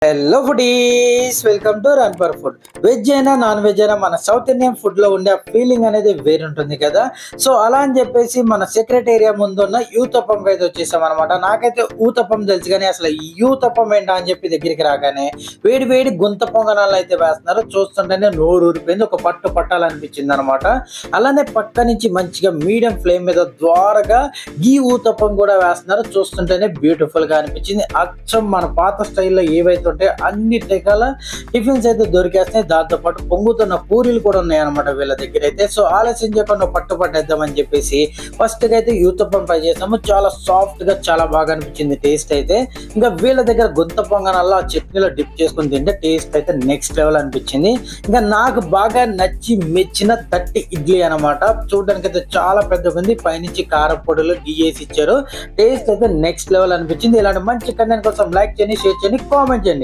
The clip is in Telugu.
Hello foodies, welcome to run for food. Veg అయినా నాన్ వెజ్ అయినా మన సౌత్ ఇండియన్ ఫుడ్ లో ఉండే ఫీలింగ్ అనేది వేరుంటుంది కదా. సో అలా అని చెప్పేసి మన సెక్రటేరియా ముందున్న యూతప్పం అయితే వచ్చేసాం అనమాట. నాకైతే ఊతప్పం తెలుసు, కానీ అసలు ఈ యూతప్పం ఏంటా అని చెప్పి దగ్గరికి రాగానే వేడి వేడి గుంత పొంగనాలు అయితే వేస్తున్నారు. చూస్తుంటేనే నోరు ఊరిపోయింది, ఒక పట్టు పట్టాలనిపించింది అనమాట. అలానే పక్క నుంచి మంచిగా మీడియం ఫ్లేమ్ మీద ద్వారగా గీ ఊతప్పం కూడా వేస్తున్నారు. చూస్తుంటేనే బ్యూటిఫుల్ గా అనిపించింది. అచ్చం మన పాత స్టైల్లో ఏవైతే ఉంటే అన్ని రకాల టిఫిన్స్ అయితే దొరికేస్తున్నాయి. దాంతో పాటు పొంగుతున్న పూరీలు కూడా ఉన్నాయి అనమాట వీళ్ళ దగ్గర అయితే. సో ఆలస్యం చేయకుండా పట్టుపట్టేద్దామని చెప్పేసి ఫస్ట్ గా అయితే యూతప్పం ట్రై చేసాము. చాలా సాఫ్ట్ గా చాలా బాగా అనిపించింది టేస్ట్ అయితే. ఇంకా వీళ్ళ దగ్గర గుంత పొంగనాల్లో ఆ చట్నీలో డిప్ చేసుకుని తింటే టేస్ట్ అయితే నెక్స్ట్ లెవెల్ అనిపించింది. ఇంకా నాకు బాగా నచ్చి మెచ్చిన తట్టి ఇడ్లీ అనమాట. చూడడానికి అయితే చాలా పెద్దగా ఉంది, పైనుంచి కారపొడులు గీ వేసి ఇచ్చారు. టేస్ట్ అయితే నెక్స్ట్ లెవెల్ అనిపించింది. ఇలాంటి మంచి కంటెంట్ కోసం లైక్ చేయండి, షేర్ చేయండి, కామెంట్ చేయండి.